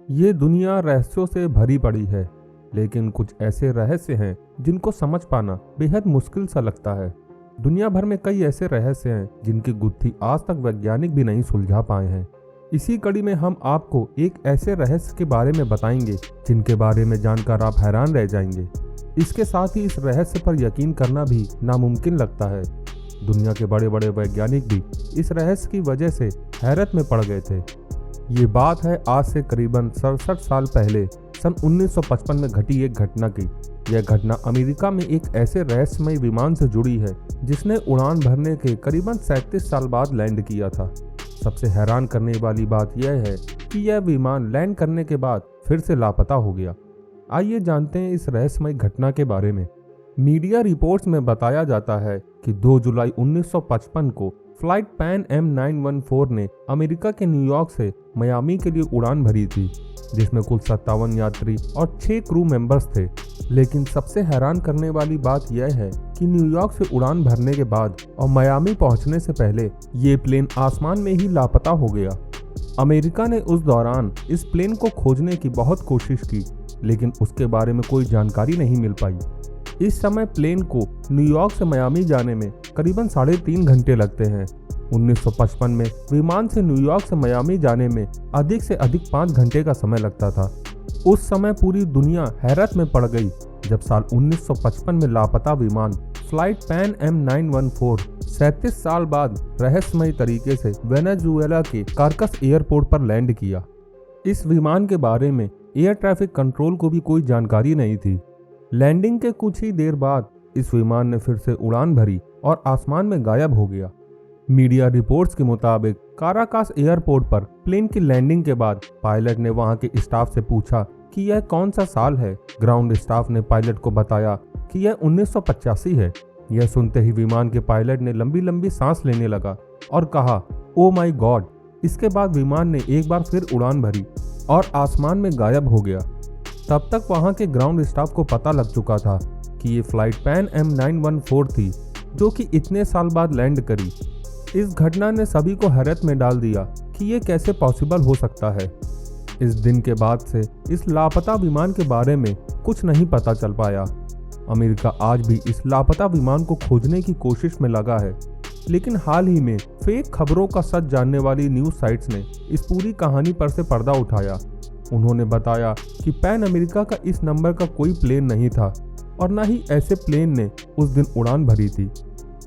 ये दुनिया रहस्यों से भरी पड़ी है, लेकिन कुछ ऐसे रहस्य हैं जिनको समझ पाना बेहद मुश्किल सा लगता है। दुनिया भर में कई ऐसे रहस्य हैं जिनकी गुत्थी आज तक वैज्ञानिक भी नहीं सुलझा पाए हैं। इसी कड़ी में हम आपको एक ऐसे रहस्य के बारे में बताएंगे जिनके बारे में जानकर आप हैरान रह जाएंगे। इसके साथ ही इस रहस्य पर यकीन करना भी नामुमकिन लगता है। दुनिया के बड़े बड़े वैज्ञानिक भी इस रहस्य की वजह से हैरत में पड़ गए थे। ये बात है आज से करीबन 67 साल पहले सन 1955 में घटी एक घटना की। यह घटना अमेरिका में एक ऐसे रहस्यमय विमान से जुड़ी है जिसने उड़ान भरने के करीबन 37 साल बाद लैंड किया था। सबसे हैरान करने वाली बात यह है कि यह विमान लैंड करने के बाद फिर से लापता हो गया। आइए जानते हैं इस रहस्यमय घटना के बारे में। मीडिया रिपोर्ट्स में बताया जाता है कि 2 जुलाई 1955 को फ्लाइट पैन एम 914 ने अमेरिका के न्यूयॉर्क से मियामी के लिए उड़ान भरी थी, जिसमें कुल 57 यात्री और 6 क्रू मेंबर्स थे। लेकिन सबसे हैरान करने वाली बात यह है कि न्यूयॉर्क से उड़ान भरने के बाद और मियामी पहुंचने से पहले ये प्लेन आसमान में ही लापता हो गया। अमेरिका ने उस दौरान इस प्लेन को खोजने की बहुत कोशिश की, लेकिन उसके बारे में कोई जानकारी नहीं मिल पाई। इस समय प्लेन को न्यूयॉर्क से मियामी जाने में करीबन 3.5 घंटे लगते हैं। 1955 में विमान से न्यूयॉर्क से मियामी जाने में अधिक से अधिक 5 घंटे का समय लगता था। उस समय पूरी दुनिया हैरत में पड़ गई जब साल 1955 में लापता विमान फ्लाइट पैन एम 914 37 साल बाद रहस्यमय तरीके से वेनेजुएला के कारकस एयरपोर्ट पर लैंड किया। इस विमान के बारे में एयर ट्रैफिक कंट्रोल को भी कोई जानकारी नहीं थी। लैंडिंग के कुछ ही देर बाद इस विमान ने फिर से उड़ान भरी और आसमान में गायब हो गया। मीडिया रिपोर्ट्स के मुताबिक काराकास एयरपोर्ट पर प्लेन की लैंडिंग के बाद पायलट ने वहां के स्टाफ से पूछा कि यह कौन सा साल है। ग्राउंड स्टाफ ने पायलट को बताया कि यह 1985 है। यह सुनते ही विमान के पायलट ने लंबी लंबी सांस लेने लगा और कहा, ओ माई गॉड। इसके बाद विमान ने एक बार फिर उड़ान भरी और आसमान में गायब हो गया। तब तक वहां के ग्राउंड स्टाफ को पता लग चुका था कि ये फ्लाइट पैन एम 914 थी, जो कि इतने साल बाद लैंड करी। इस घटना ने सभी को हैरत में डाल दिया कि ये कैसे पॉसिबल हो सकता है। इस दिन के बाद से इस लापता विमान के बारे में कुछ नहीं पता चल पाया। अमेरिका आज भी इस लापता विमान को खोजने की कोशिश में लगा है, लेकिन हाल ही में फेक खबरों का सच जानने वाली न्यूज साइट्स ने इस पूरी कहानी पर से पर्दा उठाया। उन्होंने बताया कि पैन अमेरिका का इस नंबर का कोई प्लेन नहीं था और न ही ऐसे प्लेन ने उस दिन उड़ान भरी थी।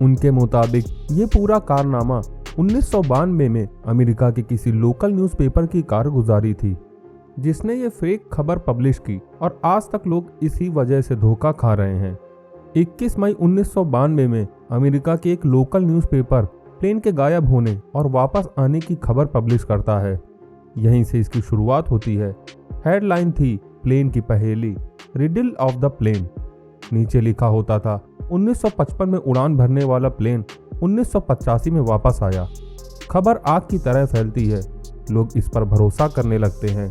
उनके मुताबिक ये पूरा कारनामा 1992 में अमेरिका के किसी लोकल न्यूज़पेपर की कारगुजारी थी, जिसने ये फेक खबर पब्लिश की और आज तक लोग इसी वजह से धोखा खा रहे हैं। 21 मई 1992 में अमेरिका के एक लोकल न्यूज़पेपर प्लेन के गायब होने और वापस आने की खबर पब्लिश करता है। यहीं से इसकी शुरुआत होती है। हेडलाइन थी, प्लेन की पहेली, रिडल ऑफ द प्लेन। नीचे लिखा होता था, 1955 में उड़ान भरने वाला प्लेन 1985 में वापस आया। खबर आग की तरह फैलती है। लोग इस पर भरोसा करने लगते हैं।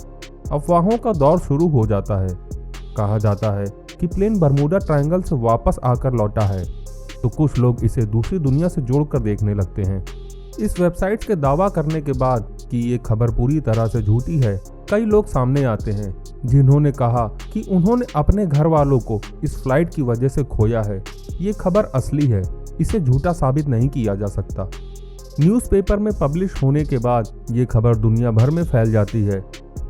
अफवाहों का दौर शुरू हो जाता है। कहा जाता है कि प्लेन बर्मुडा ट्रायंगल से वापस आकर लौटा है, तो कुछ लोग इसे दूसरी दुनिया से जोड़कर देखने लगते हैं। इस वेबसाइट के दावा करने के बाद कि ये खबर पूरी तरह से झूठी है, कई लोग सामने आते हैं जिन्होंने कहा कि उन्होंने अपने घर वालों को इस फ्लाइट की वजह से खोया है। ये खबर असली है, इसे झूठा साबित नहीं किया जा सकता। न्यूज़पेपर में पब्लिश होने के बाद ये खबर दुनिया भर में फैल जाती है।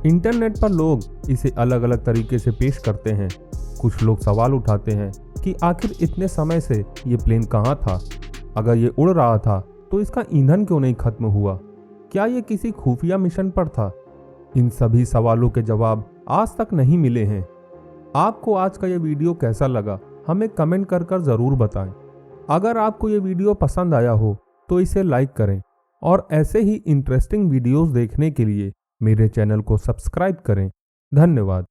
इंटरनेट पर लोग इसे अलग अलग तरीके से पेश करते हैं। कुछ लोग सवाल उठाते हैं कि आखिर इतने समय से ये प्लेन कहाँ था? अगर ये उड़ रहा था तो इसका ईंधन क्यों नहीं खत्म हुआ? क्या ये किसी खुफिया मिशन पर था? इन सभी सवालों के जवाब आज तक नहीं मिले हैं। आपको आज का ये वीडियो कैसा लगा, हमें कमेंट कर ज़रूर बताएं। अगर आपको ये वीडियो पसंद आया हो तो इसे लाइक करें और ऐसे ही इंटरेस्टिंग वीडियोस देखने के लिए मेरे चैनल को सब्सक्राइब करें। धन्यवाद।